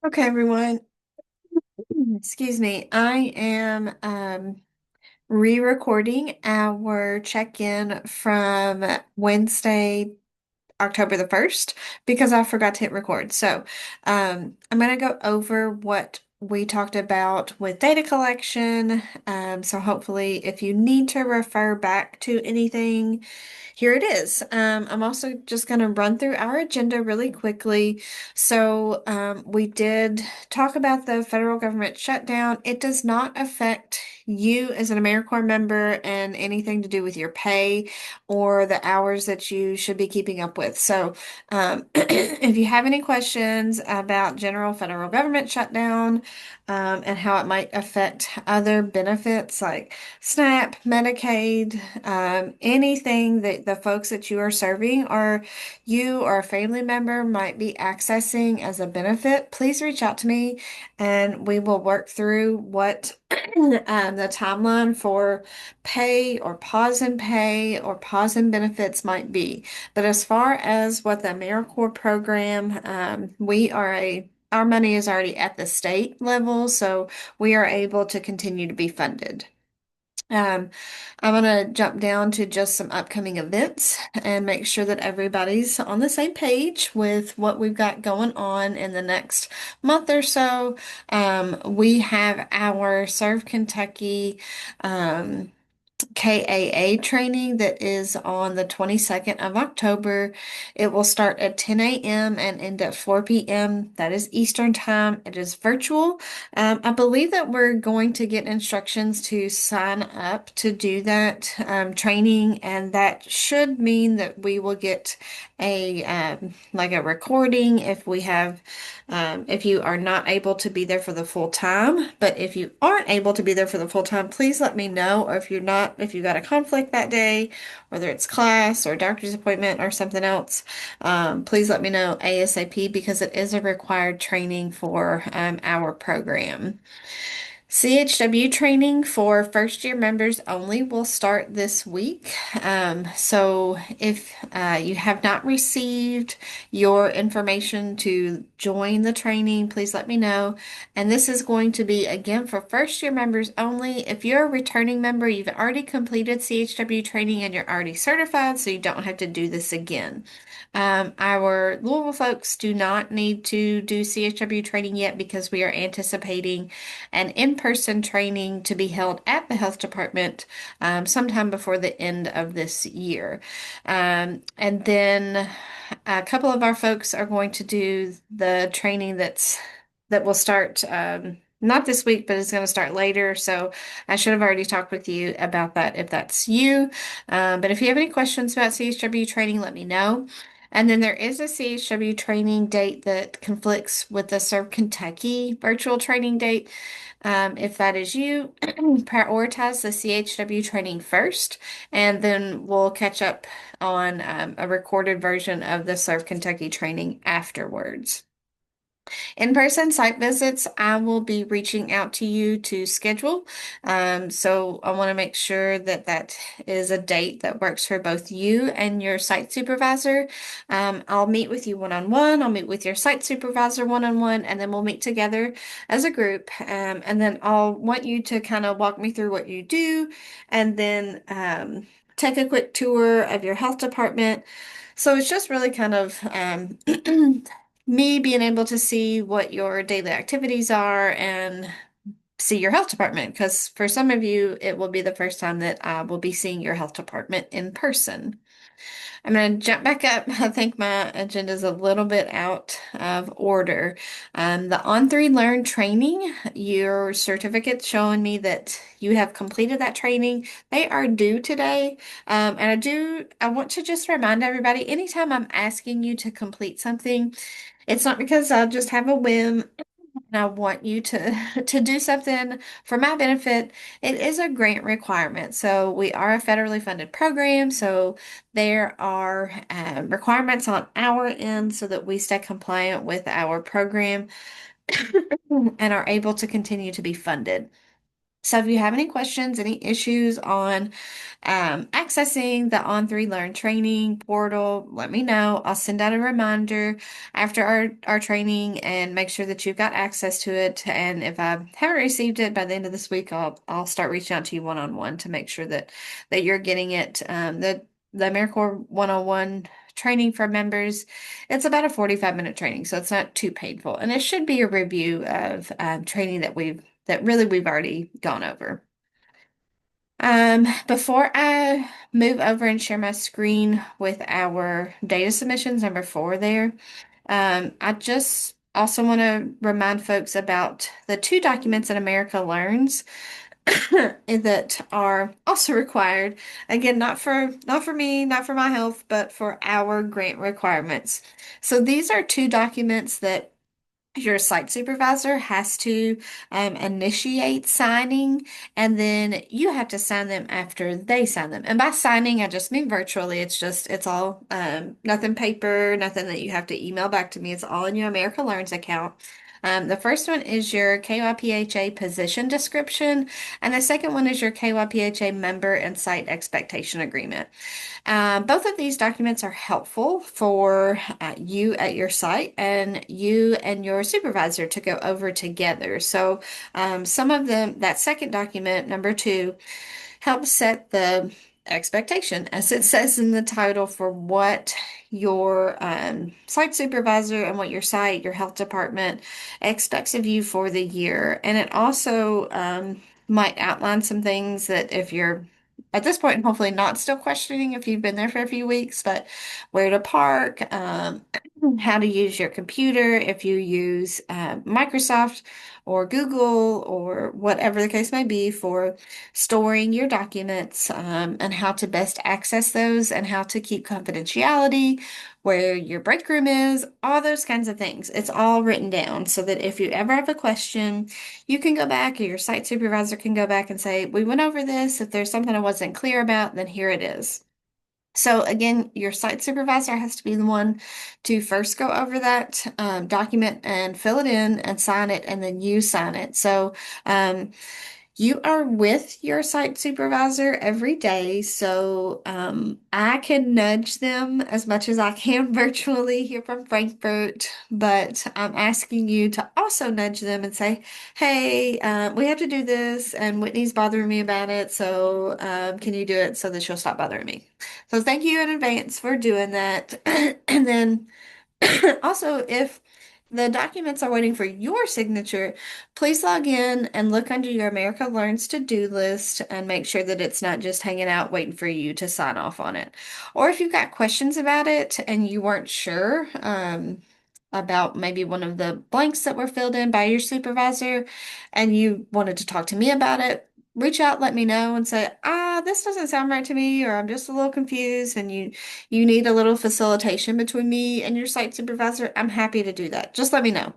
Okay, everyone. Excuse me. I am re-recording our check-in from Wednesday, October the 1st, because I forgot to hit record. So, I'm going to go over what we talked about with data collection. So hopefully if you need to refer back to anything, here it is. I'm also just going to run through our agenda really quickly. So, we did talk about the federal government shutdown. It does not affect you as an AmeriCorps member and anything to do with your pay or the hours that you should be keeping up with. So, if you have any questions about general federal government shutdown, and how it might affect other benefits like SNAP, Medicaid, anything that the folks that you are serving or you or a family member might be accessing as a benefit, please reach out to me and we will work through what the timeline for pay or pause in benefits might be. But as far as what the AmeriCorps program, our money is already at the state level, so we are able to continue to be funded. Um, I'm going to jump down to just some upcoming events and make sure that everybody's on the same page with what we've got going on in the next month or so. We have our Serve Kentucky KAA training that is on the 22nd of October. It will start at 10 a.m. and end at 4 p.m. That is Eastern Time. It is virtual. I believe that we're going to get instructions to sign up to do that training, and that should mean that we will get a like a recording if you are not able to be there for the full time. But if you aren't able to be there for the full time, please let me know. Or if you got a conflict that day, whether it's class or doctor's appointment or something else, please let me know ASAP because it is a required training for our program. CHW training for first year members only will start this week. So if you have not received your information to join the training, please let me know. And this is going to be again for first year members only. If you're a returning member, you've already completed CHW training and you're already certified, so you don't have to do this again. Our Louisville folks do not need to do CHW training yet because we are anticipating an in-person training to be held at the health department sometime before the end of this year. And then a couple of our folks are going to do the training that will start not this week, but it's going to start later. So I should have already talked with you about that if that's you. But if you have any questions about CHW training, let me know. And then there is a CHW training date that conflicts with the Serve Kentucky virtual training date. If that is you, prioritize the CHW training first, and then we'll catch up on a recorded version of the Serve Kentucky training afterwards. In-person site visits, I will be reaching out to you to schedule. So I want to make sure that that is a date that works for both you and your site supervisor. I'll meet with you one-on-one. I'll meet with your site supervisor one-on-one, and then we'll meet together as a group. And then I'll want you to kind of walk me through what you do, and then take a quick tour of your health department. So it's just really kind of me being able to see what your daily activities are and see your health department. Because for some of you, it will be the first time that I will be seeing your health department in person. I'm going to jump back up. I think my agenda is a little bit out of order. The On3 Learn training, your certificate showing me that you have completed that training. They are due today. I want to just remind everybody, anytime I'm asking you to complete something, it's not because I just have a whim and I want you to to do something for my benefit. It is a grant requirement. So we are a federally funded program. So there are requirements on our end so that we stay compliant with our program and are able to continue to be funded. So if you have any questions, any issues on accessing the On3 Learn training portal, let me know. I'll send out a reminder after our training and make sure that you've got access to it. And if I haven't received it by the end of this week, I'll start reaching out to you one-on-one to make sure that you're getting it. The AmeriCorps 101 training for members, it's about a 45-minute training, so it's not too painful. And it should be a review of training that really we've already gone over. Before I move over and share my screen with our data submissions, number four there, I just also want to remind folks about the two documents that America Learns that are also required. Again, not for me, not for my health, but for our grant requirements. So these are two documents that your site supervisor has to initiate signing, and then you have to sign them after they sign them. And by signing, I just mean virtually. It's all nothing paper, nothing that you have to email back to me. It's all in your America Learns account. The first one is your KYPHA position description, and the second one is your KYPHA member and site expectation agreement. Both of these documents are helpful for you at your site and you and your supervisor to go over together. So, some of them, that second document, number two, help set the expectation, as it says in the title, for what your site supervisor and what your site, your health department expects of you for the year. And it also might outline some things that if you're at this point, hopefully not still questioning if you've been there for a few weeks, but where to park, how to use your computer, if you use Microsoft or Google or whatever the case may be for storing your documents, and how to best access those and how to keep confidentiality, where your break room is, all those kinds of things. It's all written down so that if you ever have a question, you can go back or your site supervisor can go back and say, we went over this. If there's something I wasn't clear about, then here it is. So again, your site supervisor has to be the one to first go over that document and fill it in and sign it, and then you sign it. So you are with your site supervisor every day, so I can nudge them as much as I can virtually here from Frankfurt, but I'm asking you to also nudge them and say, hey, we have to do this, and Whitney's bothering me about it, so can you do it so that she'll stop bothering me? So thank you in advance for doing that. And then also, if the documents are waiting for your signature, please log in and look under your America Learns to-do list and make sure that it's not just hanging out waiting for you to sign off on it. Or if you've got questions about it and you weren't sure about maybe one of the blanks that were filled in by your supervisor and you wanted to talk to me about it, reach out, let me know, and say, this doesn't sound right to me, or I'm just a little confused, and you need a little facilitation between me and your site supervisor. I'm happy to do that. Just let me know.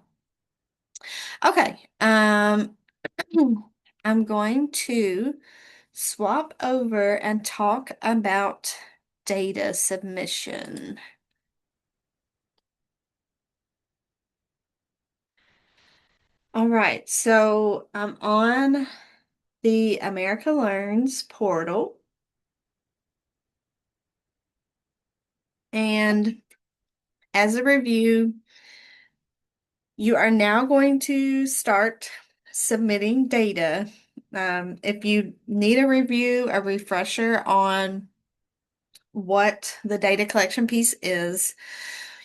Okay. I'm going to swap over and talk about data submission. All right, so I'm on the America Learns portal, and as a review, you are now going to start submitting data. If you need a review, a refresher on what the data collection piece is,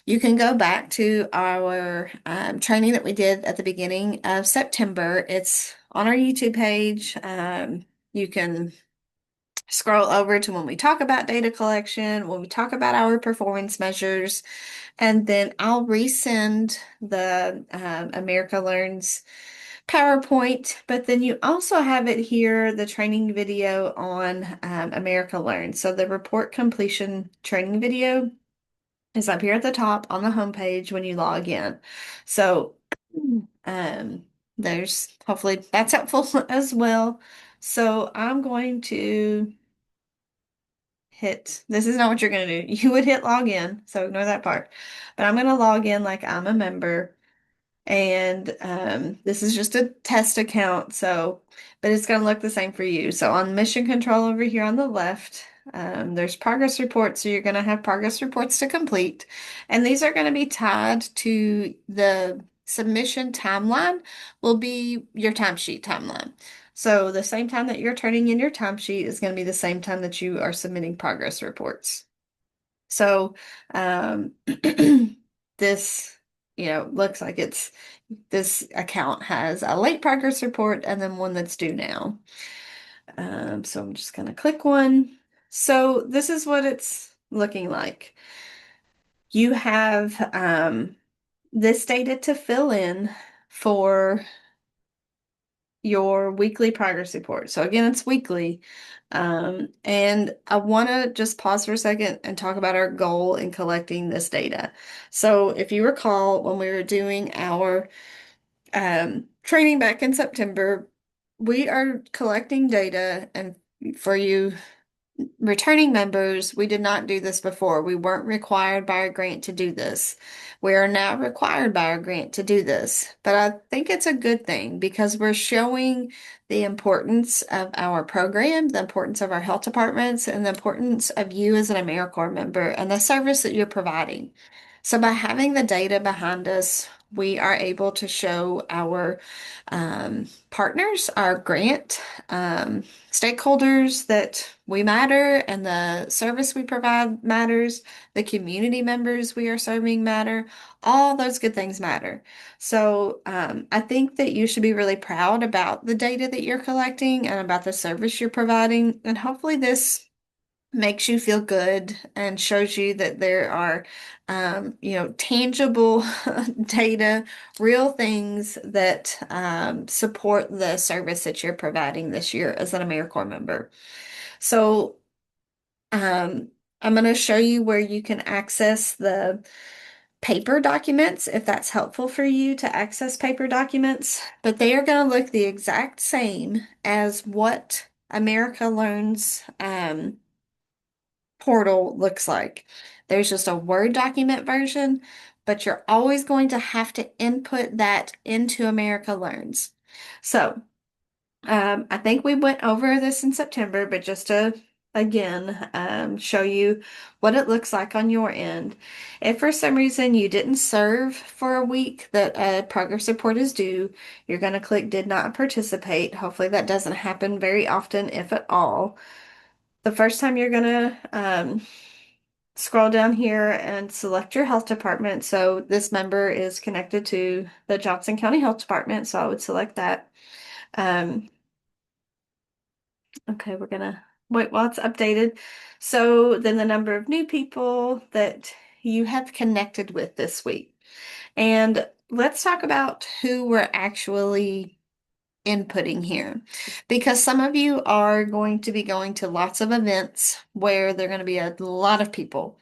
you can go back to our training that we did at the beginning of September. It's on our YouTube page. You can scroll over to when we talk about data collection, when we talk about our performance measures, and then I'll resend the America Learns PowerPoint, but then you also have it here, the training video on America Learns. So the report completion training video is up here at the top on the homepage when you log in. So um, there's hopefully that's helpful as well. So I'm going to hit, this is not what you're going to do. You would hit log in, so ignore that part. But I'm going to log in like I'm a member. And this is just a test account, so but it's going to look the same for you. So on mission control over here on the left, there's progress reports. So you're going to have progress reports to complete, and these are going to be tied to the submission timeline will be your timesheet timeline. So the same time that you're turning in your timesheet is going to be the same time that you are submitting progress reports. So this, looks like this account has a late progress report and then one that's due now. So I'm just going to click one. So this is what it's looking like. You have this data to fill in for your weekly progress report. So again, it's weekly. And I want to just pause for a second and talk about our goal in collecting this data. So if you recall, when we were doing our training back in September, we are collecting data, and for you returning members, we did not do this before. We weren't required by our grant to do this. We are now required by our grant to do this. But I think it's a good thing because we're showing the importance of our program, the importance of our health departments, and the importance of you as an AmeriCorps member and the service that you're providing. So by having the data behind us, we are able to show our partners, our grant stakeholders that we matter and the service we provide matters, the community members we are serving matter, all those good things matter. So I think that you should be really proud about the data that you're collecting and about the service you're providing. And hopefully this makes you feel good and shows you that there are, tangible data, real things that support the service that you're providing this year as an AmeriCorps member. So um, I'm going to show you where you can access the paper documents if that's helpful for you to access paper documents, but they are going to look the exact same as what America Learns portal looks like. There's just a Word document version, but you're always going to have to input that into America Learns. So, I think we went over this in September, but just to again show you what it looks like on your end. If for some reason you didn't serve for a week that a progress report is due, you're going to click Did Not Participate. Hopefully that doesn't happen very often, if at all. The first time you're going to scroll down here and select your health department. So this member is connected to the Johnson County Health Department, so I would select that. Um, okay, we're gonna wait while it's updated. So then the number of new people that you have connected with this week. And let's talk about who we're actually inputting here because some of you are going to be going to lots of events where there are going to be a lot of people.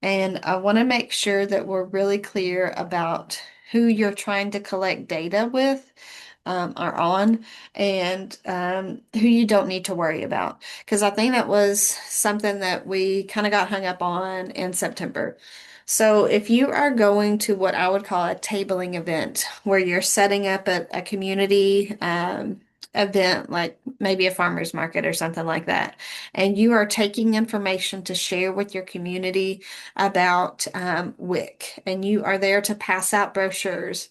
And I want to make sure that we're really clear about who you're trying to collect data with or on and who you don't need to worry about. Because I think that was something that we kind of got hung up on in September. So if you are going to what I would call a tabling event, where you're setting up a community event, like maybe a farmer's market or something like that, and you are taking information to share with your community about WIC, and you are there to pass out brochures.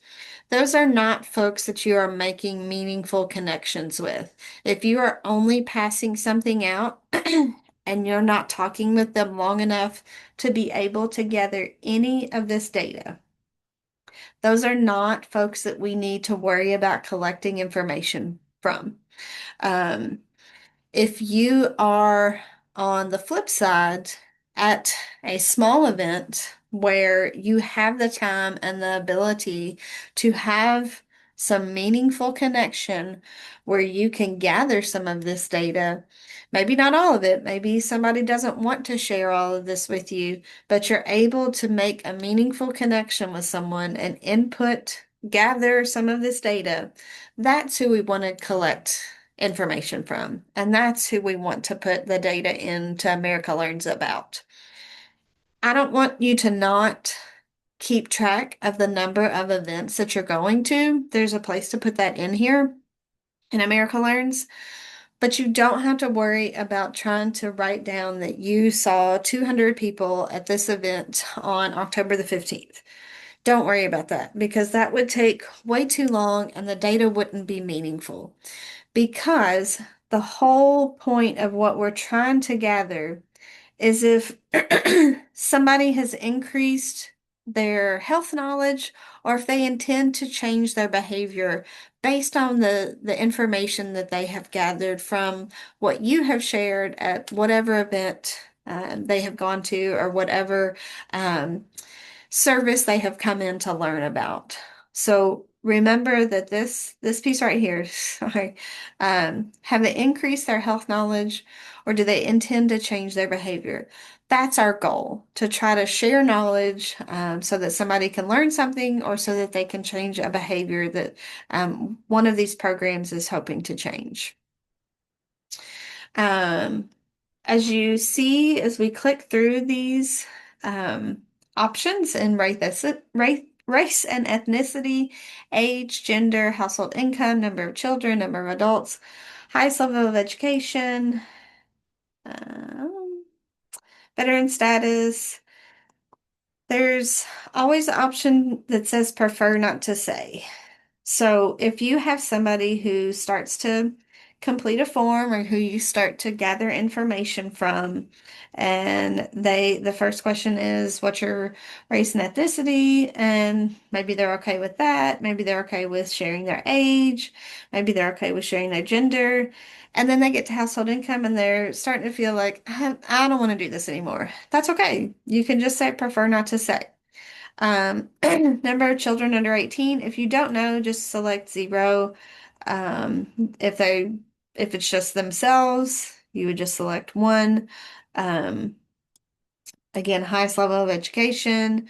Those are not folks that you are making meaningful connections with. If you are only passing something out and you're not talking with them long enough to be able to gather any of this data, those are not folks that we need to worry about collecting information from. Um, if you are on the flip side at a small event where you have the time and the ability to have some meaningful connection where you can gather some of this data, maybe not all of it, maybe somebody doesn't want to share all of this with you, but you're able to make a meaningful connection with someone and gather some of this data, that's who we want to collect information from. And that's who we want to put the data into America Learns about. I don't want you to not keep track of the number of events that you're going to, there's a place to put that in here in America Learns. But you don't have to worry about trying to write down that you saw 200 people at this event on October the 15th. Don't worry about that because that would take way too long and the data wouldn't be meaningful. Because the whole point of what we're trying to gather is if somebody has increased their health knowledge or if they intend to change their behavior based on the information that they have gathered from what you have shared at whatever event they have gone to or whatever um, service they have come in to learn about. So remember that this piece right here, sorry, have they increased their health knowledge or do they intend to change their behavior? That's our goal, to try to share knowledge so that somebody can learn something or so that they can change a behavior that one of these programs is hoping to change. Um, as you see, as we click through these um, options and race and ethnicity, age, gender, household income, number of children, number of adults, highest level of education, um, veteran status, there's always an option that says prefer not to say. So if you have somebody who starts to complete a form or who you start to gather information from, and the first question is what's your race and ethnicity, and maybe they're okay with that, maybe they're okay with sharing their age, maybe they're okay with sharing their gender, and then they get to household income and they're starting to feel like I don't want to do this anymore. That's okay. You can just say prefer not to say. Number of children under 18. If you don't know, just select 0. Um, if they, if it's just themselves, you would just select 1. Um, again, highest level of education.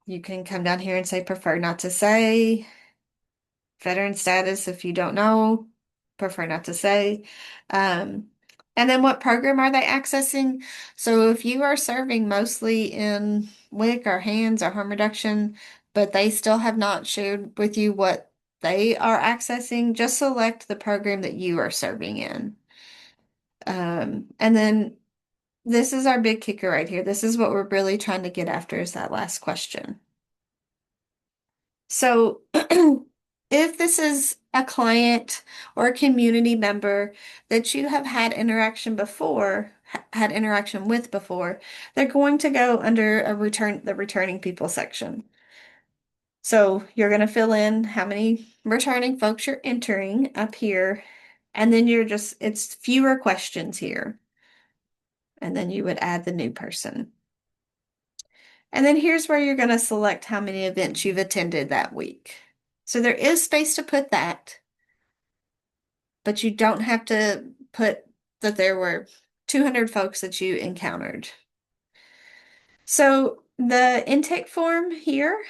You can come down here and say prefer not to say. Veteran status, if you don't know, prefer not to say. Um, and then what program are they accessing? So if you are serving mostly in WIC or hands or harm reduction, but they still have not shared with you what they are accessing, just select the program that you are serving in. And then this is our big kicker right here. This is what we're really trying to get after is that last question. So if this is a client or a community member that you have had interaction before, had interaction with before, they're going to go under the returning people section. So you're going to fill in how many returning folks you're entering up here, and then it's fewer questions here. And then you would add the new person. And then here's where you're going to select how many events you've attended that week. So there is space to put that, but you don't have to put that there were 200 folks that you encountered. So the intake form here,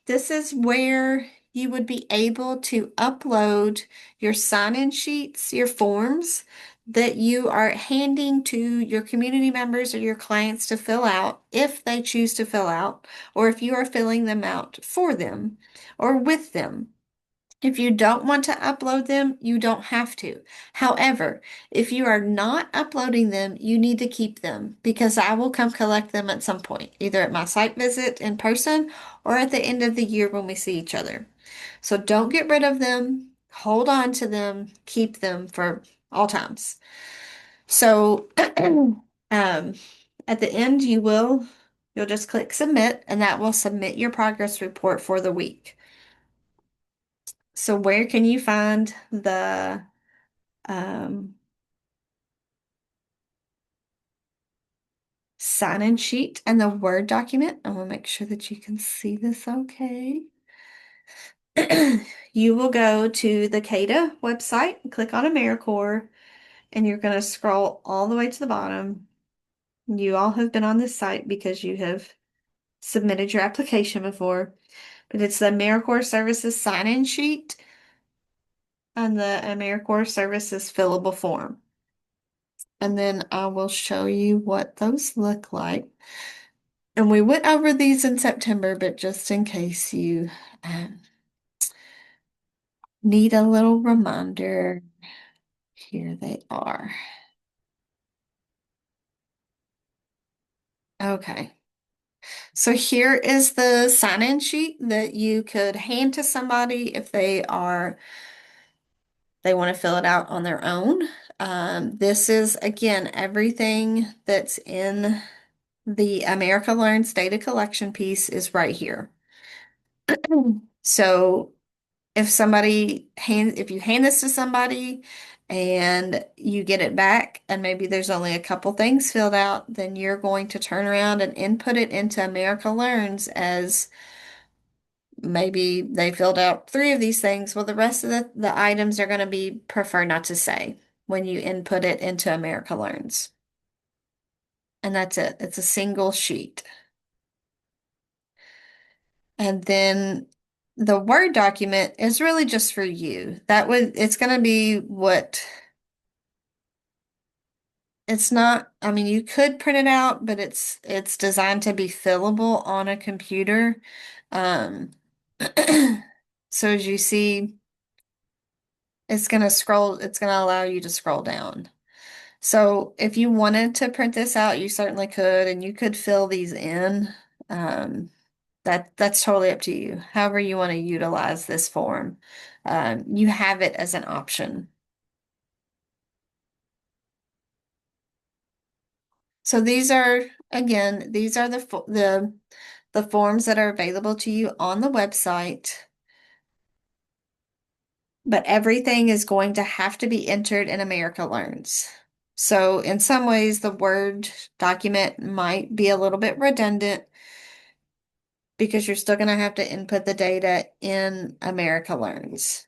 this is where you would be able to upload your sign-in sheets, your forms that you are handing to your community members or your clients to fill out if they choose to fill out, or if you are filling them out for them or with them. If you don't want to upload them, you don't have to. However, if you are not uploading them, you need to keep them because I will come collect them at some point, either at my site visit in person or at the end of the year when we see each other. So don't get rid of them. Hold on to them. Keep them for all times. So at the end, you'll just click submit and that will submit your progress report for the week. So where can you find the um, sign-in sheet and the Word document? I want to make sure that you can see this okay. You will go to the KDA website, click on AmeriCorps, and you're going to scroll all the way to the bottom. You all have been on this site because you have submitted your application before, but it's the AmeriCorps Services sign-in sheet and the AmeriCorps Services fillable form. And then I will show you what those look like. And we went over these in September, but just in case you um, need a little reminder, here they are. Okay. So here is the sign-in sheet that you could hand to somebody if they want to fill it out on their own. This is again everything that's in the America Learns data collection piece is right here. So if you hand this to somebody and you get it back and maybe there's only a couple things filled out, then you're going to turn around and input it into America Learns as maybe they filled out three of these things. Well, the rest of the items are going to be prefer not to say when you input it into America Learns. And that's it. It's a single sheet. And then the Word document is really just for you. It's going to be what it's not, I mean, you could print it out, but it's designed to be fillable on a computer. Um, so as you see, it's going to allow you to scroll down. So if you wanted to print this out, you certainly could, and you could fill these in. Um, that's totally up to you. However you want to utilize this form, you have it as an option. So these are the forms that are available to you on the website, but everything is going to have to be entered in America Learns. So in some ways, the Word document might be a little bit redundant because you're still going to have to input the data in America Learns.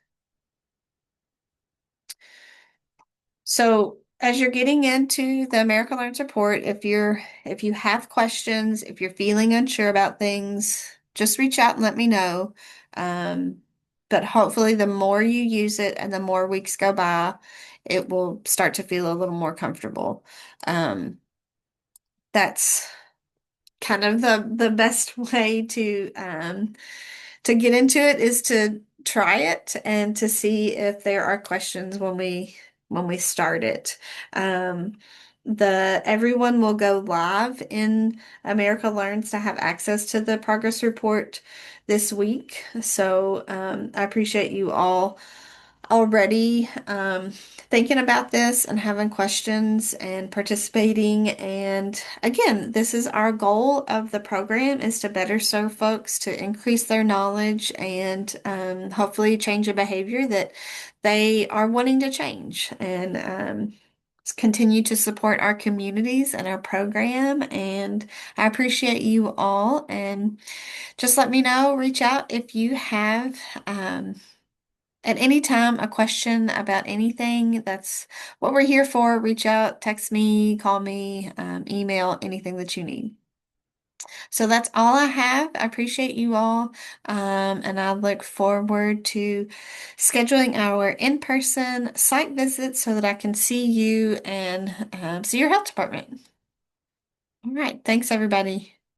So as you're getting into the America Learns report, if you have questions, if you're feeling unsure about things, just reach out and let me know. Um, but hopefully the more you use it and the more weeks go by, it will start to feel a little more comfortable. Um, that's kind of the best way to get into it is to try it and to see if there are questions when we start it. Um, the everyone will go live in America Learns to have access to the progress report this week. So I appreciate you all already thinking about this and having questions and participating. And again, this is our goal of the program is to better serve folks, to increase their knowledge and hopefully change a behavior that they are wanting to change and continue to support our communities and our program. And I appreciate you all. And just let me know, reach out if you have at any time, a question about anything, that's what we're here for. Reach out, text me, call me, email, anything that you need. So that's all I have. I appreciate you all, and I look forward to scheduling our in-person site visit so that I can see you and see your health department. All right, thanks everybody.